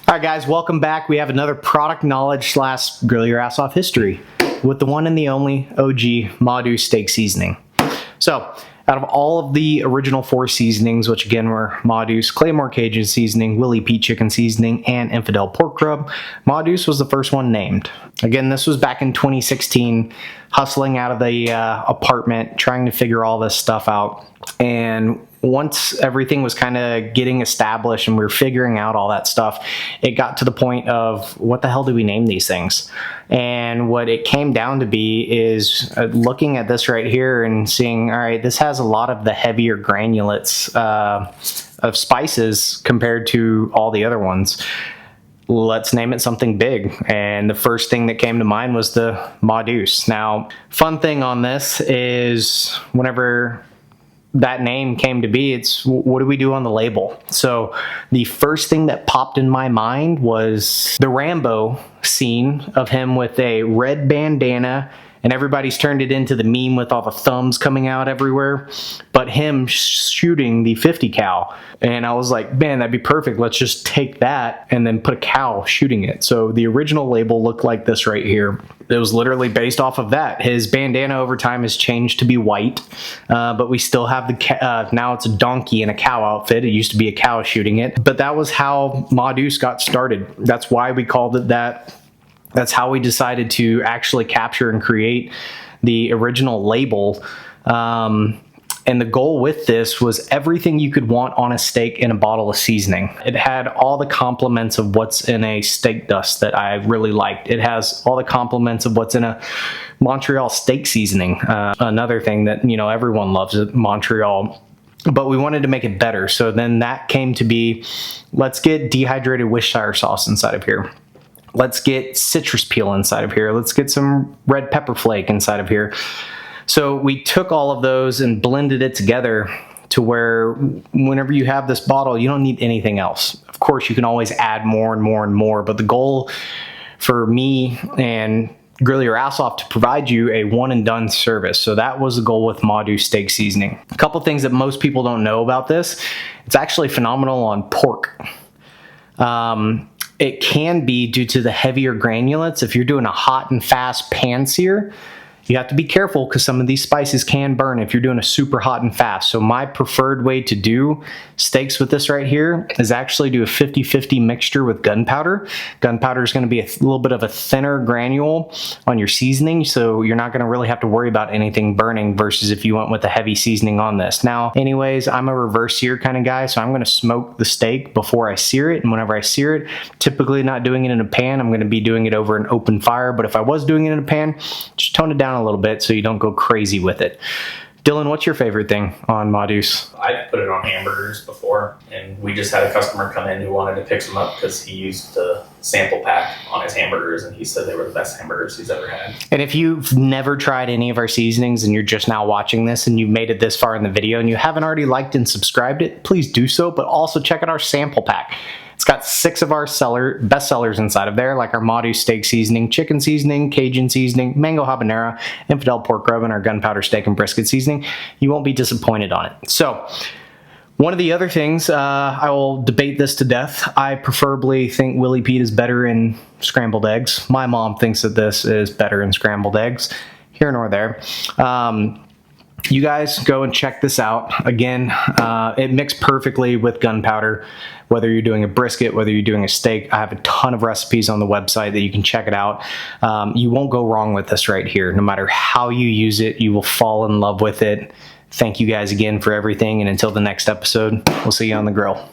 All right, guys, welcome back. We have another product knowledge / grill your ass off history with the one and the only OG Ma Deuce Steak Seasoning. So, out of all of the original 4 seasonings, which again were Ma Deuce Claymore Cajun Seasoning, Willie Pete Chicken Seasoning, and Infidel Pork Rub, Ma Deuce was the first one named. Again, this was back in 2016, hustling out of the apartment, trying to figure all this stuff out. And once everything was kind of getting established and we were figuring out all that stuff, it got to the point of what the hell do we name these things? And what it came down to be is looking at this right here and seeing, all right, this has a lot of the heavier granulates of spices compared to all the other ones. Let's name it something big. And the first thing that came to mind was the Ma Deuce. Now, fun thing on this is whenever that name came to be, it's what do we do on the label? So the first thing that popped in my mind was the Rambo scene of him with a red bandana, and everybody's turned it into the meme with all the thumbs coming out everywhere, but him shooting the 50 cal. And I was like, man, that'd be perfect. Let's just take that and then put a cow shooting it. So the original label looked like this right here. It was literally based off of that. His bandana over time has changed to be white, but we still have the now it's a donkey in a cow outfit. It used to be a cow shooting it, but that was how Ma Deuce got started. That's why we called it that. That's how we decided to actually capture and create the original label. And the goal with this was everything you could want on a steak in a bottle of seasoning. It had all the complements of what's in a steak dust that I really liked. It has all the complements of what's in a Montreal steak seasoning. Another thing that, you know, everyone loves at Montreal. But we wanted to make it better. So then that came to be, let's get dehydrated Worcestershire sauce inside of here. Let's get citrus peel inside of here. Let's get some red pepper flake inside of here. So we took all of those and blended it together to where whenever you have this bottle, you don't need anything else. Of course, you can always add more and more and more, but the goal for me and Grill Your Ass Off to provide you a one and done service. So that was the goal with Ma Deuce Steak Seasoning. A couple things that most people don't know about this. It's actually phenomenal on pork. It can be due to the heavier granulates. If you're doing a hot and fast pan sear, you have to be careful because some of these spices can burn if you're doing a super hot and fast. So my preferred way to do steaks with this right here is actually do a 50-50 mixture with gunpowder. Gunpowder is going to be a little bit of a thinner granule on your seasoning, so you're not going to really have to worry about anything burning versus if you went with a heavy seasoning on this. Now, anyways, I'm a reverse sear kind of guy, so I'm going to smoke the steak before I sear it, and whenever I sear it, typically not doing it in a pan, I'm going to be doing it over an open fire, but if I was doing it in a pan, just tone it down a little bit so you don't go crazy with it. Dylan, what's your favorite thing on Ma Deuce? I've put it on hamburgers before, and we just had a customer come in who wanted to pick some up because he used the sample pack on his hamburgers, and he said they were the best hamburgers he's ever had. And if you've never tried any of our seasonings and you're just now watching this and you've made it this far in the video and you haven't already liked and subscribed it, please do so, but also check out our sample pack. It's got 6 of our best sellers inside of there, like our Ma Deuce Steak Seasoning, Chicken Seasoning, Cajun Seasoning, Mango Habanero, Infidel Pork Rub, and our Gunpowder Steak and Brisket Seasoning. You won't be disappointed on it. So, one of the other things, I will debate this to death. I preferably think Willie Pete is better in scrambled eggs. My mom thinks that this is better in scrambled eggs. Here nor there. You guys go and check this out. Again, it mixed perfectly with gunpowder. Whether you're doing a brisket, whether you're doing a steak, I have a ton of recipes on the website that you can check it out. You won't go wrong with this right here. No matter how you use it, you will fall in love with it. Thank you guys again for everything, and until the next episode, we'll see you on the grill.